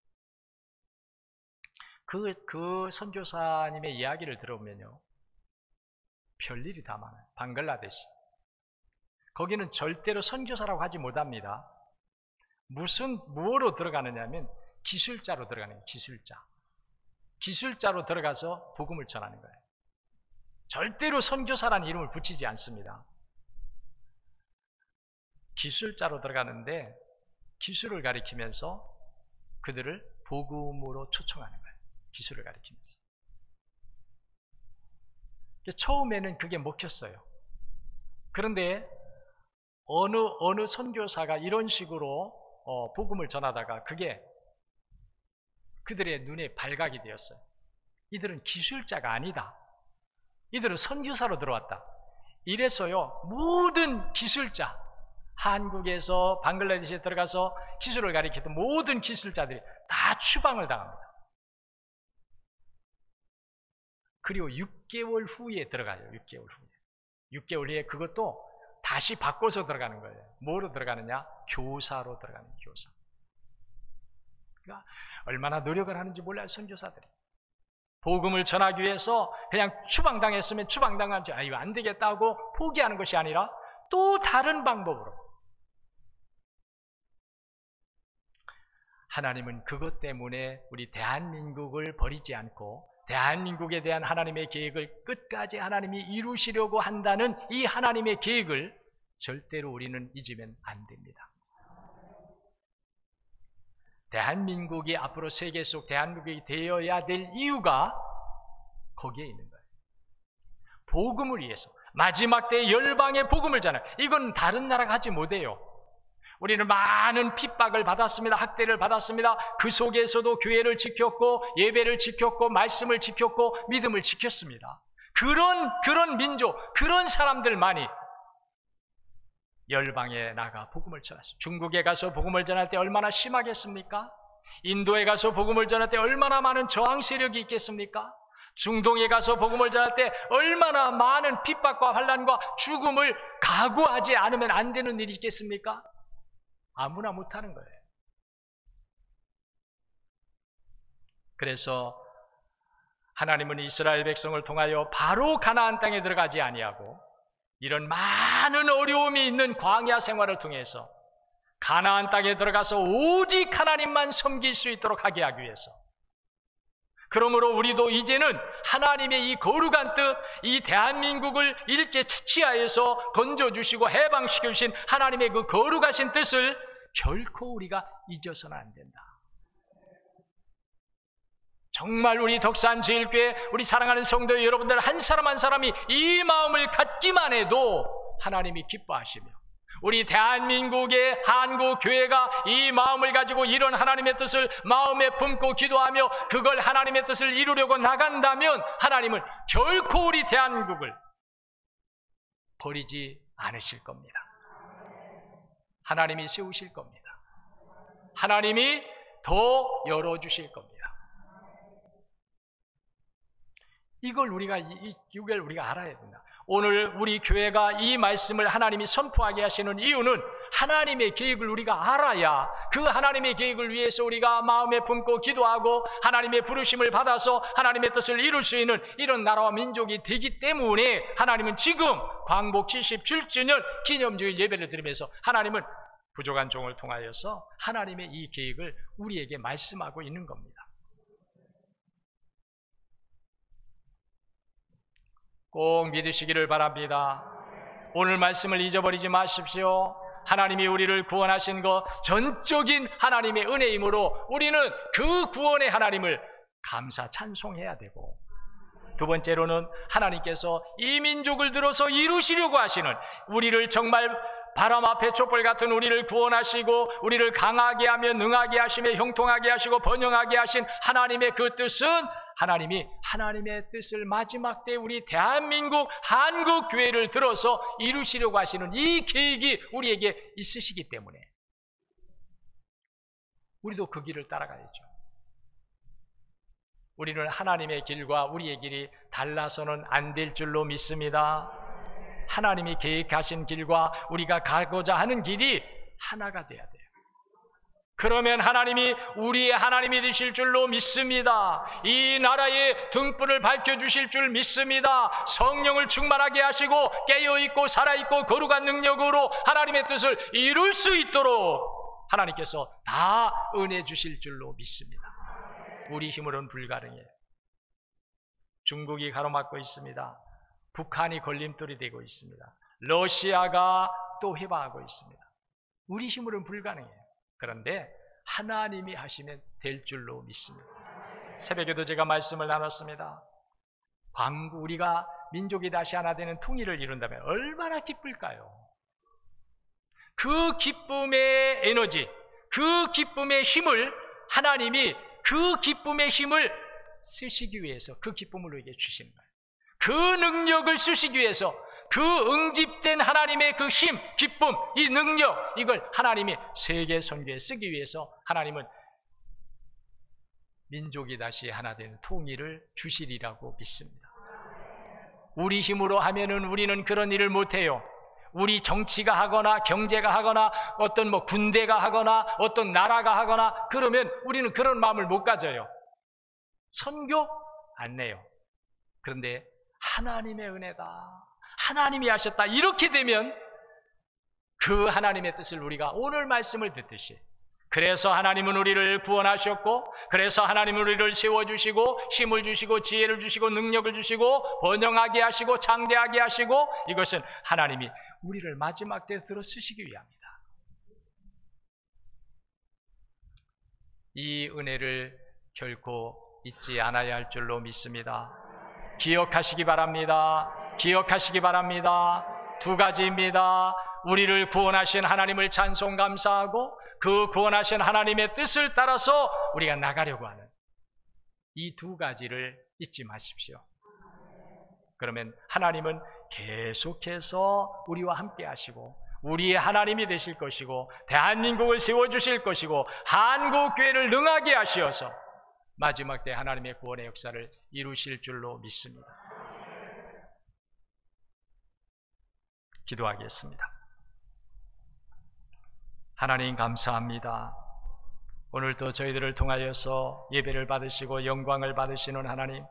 A: 그 선교사님의 이야기를 들어보면요, 별일이 다 많아요. 방글라데시 거기는 절대로 선교사라고 하지 못합니다. 무엇로 들어가느냐면 기술자로 들어가는 거예요. 기술자로 들어가서 복음을 전하는 거예요. 절대로 선교사라는 이름을 붙이지 않습니다. 기술자로 들어가는데 기술을 가리키면서 그들을 복음으로 초청하는 거예요. 기술을 가리키면서. 처음에는 그게 먹혔어요. 그런데 어느 선교사가 이런 식으로 복음을 전하다가 그게 그들의 눈에 발각이 되었어요. 이들은 기술자가 아니다. 이들은 선교사로 들어왔다. 이래서요, 모든 기술자, 한국에서 방글라데시에 들어가서 기술을 가리키던 모든 기술자들이 다 추방을 당합니다. 그리고 6개월 후에 들어가요. 6개월 후에 그것도 다시 바꿔서 들어가는 거예요. 뭐로 들어가느냐? 교사로 들어가는 거예요. 교사. 그러니까 얼마나 노력을 하는지 몰라요. 선교사들이. 복음을 전하기 위해서 그냥 추방당했으면 추방당한지 이거 안 되겠다 하고 포기하는 것이 아니라 또 다른 방법으로. 하나님은 그것 때문에 우리 대한민국을 버리지 않고 대한민국에 대한 하나님의 계획을 끝까지 하나님이 이루시려고 한다는 이 하나님의 계획을 절대로 우리는 잊으면 안 됩니다. 대한민국이 앞으로 세계 속 대한민국이 되어야 될 이유가 거기에 있는 거예요. 복음을 위해서 마지막 때 열방의 복음을 전하요. 이건 다른 나라가 하지 못해요. 우리는 많은 핍박을 받았습니다. 학대를 받았습니다. 그 속에서도 교회를 지켰고 예배를 지켰고 말씀을 지켰고 믿음을 지켰습니다. 그런 민족, 그런 사람들만이 열방에 나가 복음을 전했어요. 중국에 가서 복음을 전할 때 얼마나 심하겠습니까? 인도에 가서 복음을 전할 때 얼마나 많은 저항 세력이 있겠습니까? 중동에 가서 복음을 전할 때 얼마나 많은 핍박과 환난과 죽음을 각오하지 않으면 안 되는 일이 있겠습니까? 아무나 못하는 거예요. 그래서 하나님은 이스라엘 백성을 통하여 바로 가나안 땅에 들어가지 아니하고 이런 많은 어려움이 있는 광야 생활을 통해서 가나안 땅에 들어가서 오직 하나님만 섬길 수 있도록 하게 하기 위해서, 그러므로 우리도 이제는 하나님의 이 거룩한 뜻, 이 대한민국을 일제 치하에서 건져주시고 해방시켜주신 하나님의 그 거룩하신 뜻을 결코 우리가 잊어서는 안 된다. 정말 우리 덕산제일교회, 우리 사랑하는 성도 여러분들 한 사람 한 사람이 이 마음을 갖기만 해도 하나님이 기뻐하시며, 우리 대한민국의 한국교회가 이 마음을 가지고 이런 하나님의 뜻을 마음에 품고 기도하며 그걸 하나님의 뜻을 이루려고 나간다면 하나님은 결코 우리 대한민국을 버리지 않으실 겁니다. 하나님이 세우실 겁니다. 하나님이 더 열어주실 겁니다. 이걸 우리가 알아야 된다. 오늘 우리 교회가 이 말씀을 하나님이 선포하게 하시는 이유는 하나님의 계획을 우리가 알아야 그 하나님의 계획을 위해서 우리가 마음에 품고 기도하고 하나님의 부르심을 받아서 하나님의 뜻을 이룰 수 있는 이런 나라와 민족이 되기 때문에 하나님은 지금 광복 77주년 기념주일 예배를 드리면서 하나님은 부족한 종을 통하여서 하나님의 이 계획을 우리에게 말씀하고 있는 겁니다. 꼭 믿으시기를 바랍니다. 오늘 말씀을 잊어버리지 마십시오. 하나님이 우리를 구원하신 것 전적인 하나님의 은혜이므로 우리는 그 구원의 하나님을 감사 찬송해야 되고, 두 번째로는 하나님께서 이 민족을 들어서 이루시려고 하시는, 우리를 정말 바람 앞에 촛불 같은 우리를 구원하시고 우리를 강하게 하며 능하게 하시며 형통하게 하시고 번영하게 하신 하나님의 그 뜻은 하나님이 하나님의 뜻을 마지막 때 우리 대한민국 한국교회를 들어서 이루시려고 하시는 이 계획이 우리에게 있으시기 때문에 우리도 그 길을 따라가야죠. 우리는 하나님의 길과 우리의 길이 달라서는 안 될 줄로 믿습니다. 하나님이 계획하신 길과 우리가 가고자 하는 길이 하나가 돼야 돼요. 그러면 하나님이 우리의 하나님이 되실 줄로 믿습니다. 이 나라의 등불을 밝혀주실 줄 믿습니다. 성령을 충만하게 하시고 깨어있고 살아있고 거룩한 능력으로 하나님의 뜻을 이룰 수 있도록 하나님께서 다 은혜 주실 줄로 믿습니다. 우리 힘으로는 불가능해요. 중국이 가로막고 있습니다. 북한이 걸림돌이 되고 있습니다. 러시아가 또 해방하고 있습니다. 우리 힘으로는 불가능해요. 그런데 하나님이 하시면 될 줄로 믿습니다. 새벽에도 제가 말씀을 나눴습니다. 우리가 민족이 다시 하나 되는 통일을 이룬다면 얼마나 기쁠까요? 그 기쁨의 에너지, 그 기쁨의 힘을 하나님이 그 기쁨의 힘을 쓰시기 위해서 그 기쁨을 우리에게 주시는 거예요. 그 능력을 쓰시기 위해서 그 응집된 하나님의 그 힘, 기쁨, 이 능력, 이걸 하나님이 세계 선교에 쓰기 위해서 하나님은 민족이 다시 하나 되는 통일을 주시리라고 믿습니다. 우리 힘으로 하면은 우리는 그런 일을 못해요. 우리 정치가 하거나 경제가 하거나 어떤 군대가 하거나 어떤 나라가 하거나 그러면 우리는 그런 마음을 못 가져요. 선교 안 내요. 그런데 하나님의 은혜다, 하나님이 하셨다, 이렇게 되면 그 하나님의 뜻을 우리가 오늘 말씀을 듣듯이, 그래서 하나님은 우리를 구원하셨고, 그래서 하나님은 우리를 세워주시고 힘을 주시고 지혜를 주시고 능력을 주시고 번영하게 하시고 창대하게 하시고, 이것은 하나님이 우리를 마지막 때 들어 쓰시기 위함이다. 이 은혜를 결코 잊지 않아야 할 줄로 믿습니다. 기억하시기 바랍니다. 기억하시기 바랍니다. 두 가지입니다. 우리를 구원하신 하나님을 찬송 감사하고 그 구원하신 하나님의 뜻을 따라서 우리가 나가려고 하는 이 두 가지를 잊지 마십시오. 그러면 하나님은 계속해서 우리와 함께 하시고 우리의 하나님이 되실 것이고 대한민국을 세워주실 것이고 한국교회를 능하게 하시어서 마지막 때 하나님의 구원의 역사를 이루실 줄로 믿습니다. 기도하겠습니다. 하나님 감사합니다. 오늘도 저희들을 통하여서 예배를 받으시고 영광을 받으시는 하나님,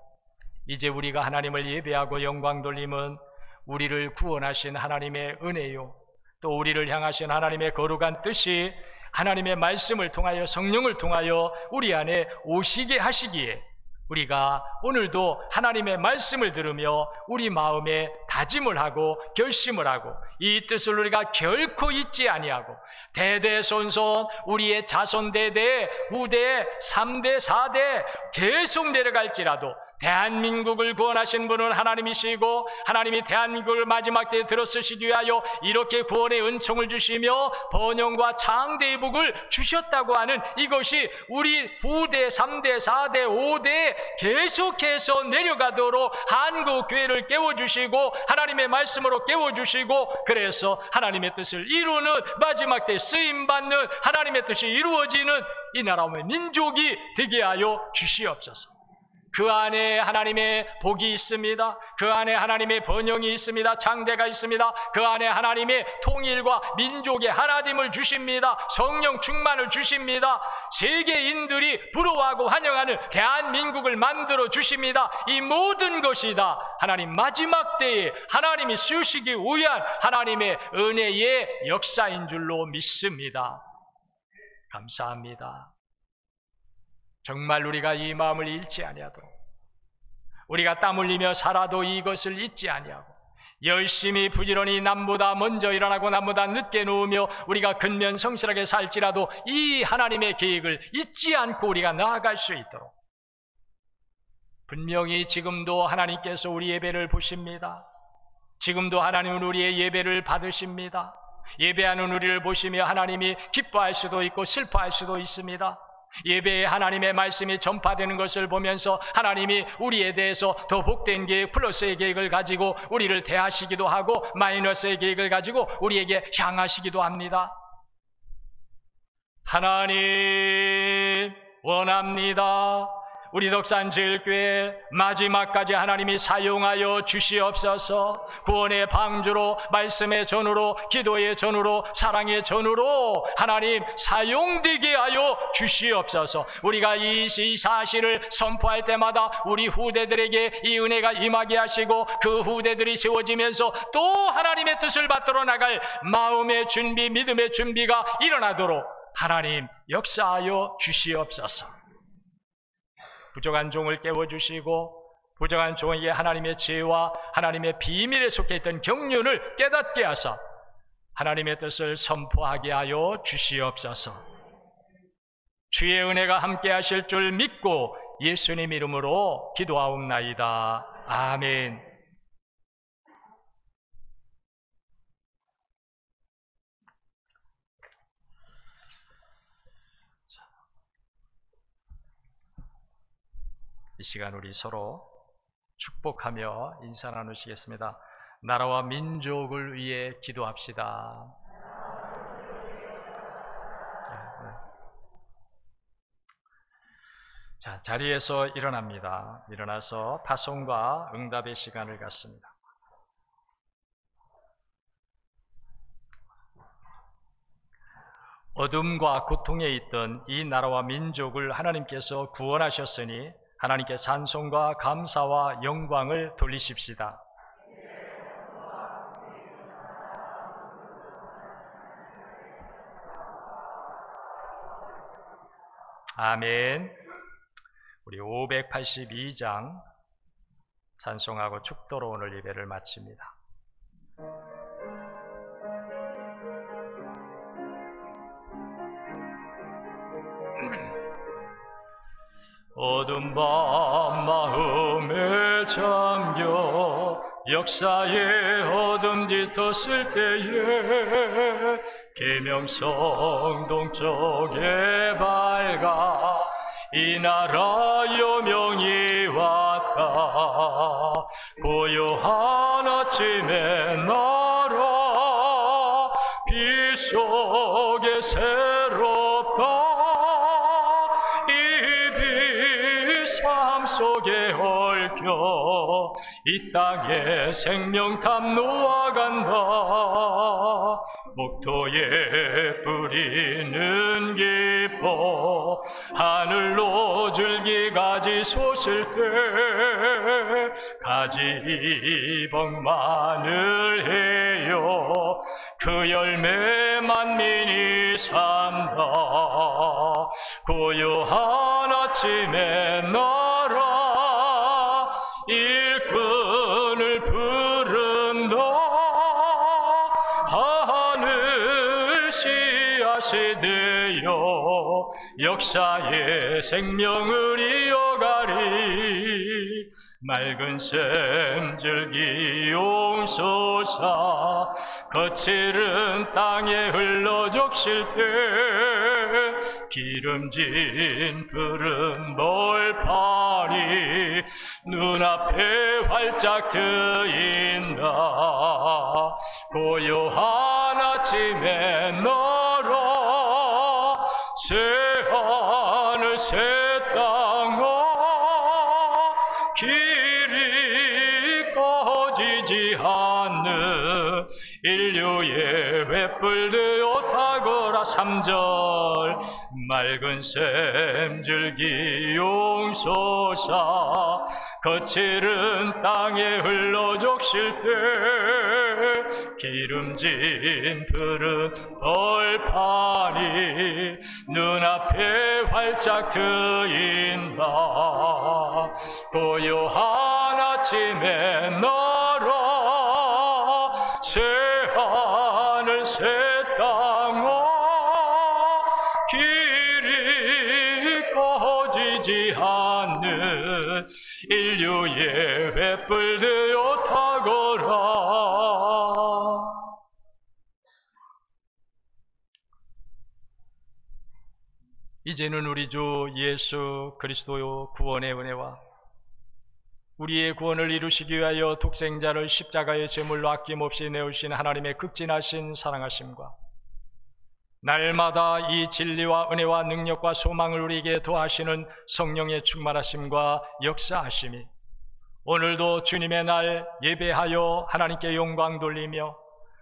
A: 이제 우리가 하나님을 예배하고 영광 돌림은 우리를 구원하신 하나님의 은혜요, 또 우리를 향하신 하나님의 거룩한 뜻이 하나님의 말씀을 통하여 성령을 통하여 우리 안에 오시게 하시기에 우리가 오늘도 하나님의 말씀을 들으며 우리 마음에 다짐을 하고 결심을 하고 이 뜻을 우리가 결코 잊지 아니하고 대대손손 우리의 자손 대대 후대 3대 4대 계속 내려갈지라도 대한민국을 구원하신 분은 하나님이시고 하나님이 대한민국을 마지막 때에 들어쓰시기 위하여 이렇게 구원의 은총을 주시며 번영과 창대의 복을 주셨다고 하는 이것이 우리 후대 3대 4대 5대에 계속해서 내려가도록 한국교회를 깨워주시고 하나님의 말씀으로 깨워주시고 그래서 하나님의 뜻을 이루는 마지막 때 쓰임받는 하나님의 뜻이 이루어지는 이 나라의 민족이 되게 하여 주시옵소서. 그 안에 하나님의 복이 있습니다. 그 안에 하나님의 번영이 있습니다. 장대가 있습니다. 그 안에 하나님의 통일과 민족의 하나됨을 주십니다. 성령 충만을 주십니다. 세계인들이 부러워하고 환영하는 대한민국을 만들어 주십니다. 이 모든 것이 다 하나님 마지막 때에 하나님이 쓰시기 위한 하나님의 은혜의 역사인 줄로 믿습니다. 감사합니다. 정말 우리가 이 마음을 잃지 아니하도록, 우리가 땀 흘리며 살아도 이것을 잊지 아니하고 열심히 부지런히 남보다 먼저 일어나고 남보다 늦게 누우며 우리가 근면성실하게 살지라도 이 하나님의 계획을 잊지 않고 우리가 나아갈 수 있도록, 분명히 지금도 하나님께서 우리 예배를 보십니다. 지금도 하나님은 우리의 예배를 받으십니다. 예배하는 우리를 보시며 하나님이 기뻐할 수도 있고 슬퍼할 수도 있습니다. 예배에 하나님의 말씀이 전파되는 것을 보면서 하나님이 우리에 대해서 더 복된 계획, 플러스의 계획을 가지고 우리를 대하시기도 하고 마이너스의 계획을 가지고 우리에게 향하시기도 합니다. 하나님 원합니다. 우리 덕산제일교회 마지막까지 하나님이 사용하여 주시옵소서. 구원의 방주로, 말씀의 전으로, 기도의 전으로, 사랑의 전으로 하나님 사용되게 하여 주시옵소서. 우리가 이 사실을 선포할 때마다 우리 후대들에게 이 은혜가 임하게 하시고 그 후대들이 세워지면서 또 하나님의 뜻을 받들어 나갈 마음의 준비, 믿음의 준비가 일어나도록 하나님 역사하여 주시옵소서. 부족한 종을 깨워주시고 부족한 종에게 하나님의 지혜와 하나님의 비밀에 속해 있던 경륜을 깨닫게 하사 하나님의 뜻을 선포하게 하여 주시옵소서. 주의 은혜가 함께 하실 줄 믿고 예수님 이름으로 기도하옵나이다. 아멘. 이 시간 우리 서로 축복하며 인사 나누시겠습니다. 나라와 민족을 위해 기도합시다. 자, 자리에서 일어납니다. 일어나서 파송과 응답의 시간을 갖습니다. 어둠과 고통에 있던 이 나라와 민족을 하나님께서 구원하셨으니 하나님께 찬송과 감사와 영광을 돌리십시다. 아멘. 우리 582장 찬송하고 축도로 오늘 예배를 마칩니다. 어둠 밤 마음에 잠겨 역사의 어둠 뒤덮을 때에 계명성 동쪽에 밝아 이 나라 여명이 왔다. 고요한 아침에 나라 빛 속에 새롭다. 삶 속에 얽혀 이 땅에 생명탐 놓아간다. 목토에 뿌리는 기뻐 하늘로 줄기가지 솟을 때 가지 복만을 해요. 그 열매 만민이 산다. 고요한 아침에 나라 일꾼을 부른다. 하늘 씨앗이 되어 역사의 생명을 이어가리. 맑은 샘줄기 용솟아 거칠은 땅에 흘러 적실 때 기름진 푸른 벌판이 눈앞에 활짝 트인다. 고요한 아침에 너로 새 하늘 새 땅아 않는 인류의 횃불 되어 타거라. 3절 맑은 샘줄기 용솟아 거칠은 땅에 흘러 적실 때 기름진 푸른 벌판이 눈앞에 활짝 트인다. 고요한 아침에 날아 새하늘 새 땅아 길이 꺼지지 않는 인류의 횃불 되어 타거라. 이제는 우리 주 예수 그리스도의 구원의 은혜와 우리의 구원을 이루시기 위하여 독생자를 십자가의 제물로 아낌없이 내오신 하나님의 극진하신 사랑하심과 날마다 이 진리와 은혜와 능력과 소망을 우리에게 더하시는 성령의 충만하심과 역사하심이 오늘도 주님의 날 예배하여 하나님께 영광 돌리며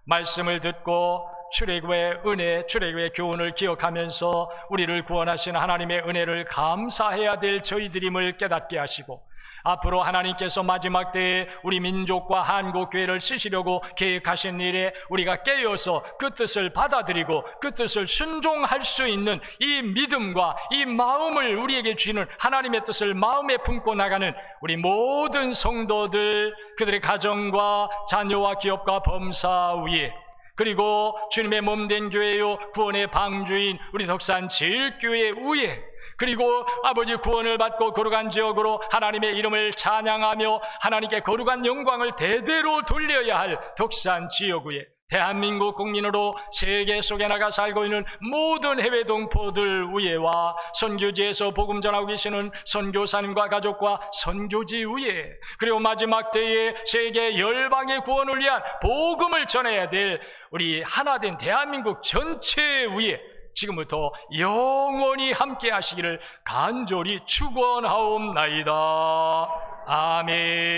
A: 말씀을 듣고 출애굽의 은혜, 출애굽의 교훈을 기억하면서 우리를 구원하신 하나님의 은혜를 감사해야 될 저희들임을 깨닫게 하시고 앞으로 하나님께서 마지막 때에 우리 민족과 한국교회를 쓰시려고 계획하신 일에 우리가 깨어서 그 뜻을 받아들이고 그 뜻을 순종할 수 있는 이 믿음과 이 마음을 우리에게 주시는 하나님의 뜻을 마음에 품고 나가는 우리 모든 성도들, 그들의 가정과 자녀와 기업과 범사 위에, 그리고 주님의 몸된 교회요 구원의 방주인 우리 덕산 제일교회 위에, 그리고 아버지 구원을 받고 거룩한 지역으로 하나님의 이름을 찬양하며 하나님께 거룩한 영광을 대대로 돌려야 할 덕산 지역 위에 대한민국 국민으로 세계 속에 나가 살고 있는 모든 해외 동포들 위에와 선교지에서 복음 전하고 계시는 선교사님과 가족과 선교지 위에, 그리고 마지막 때에 세계 열방의 구원을 위한 복음을 전해야 될 우리 하나된 대한민국 전체 위에 지금부터 영원히 함께 하시기를 간절히 축원하옵나이다. 아멘.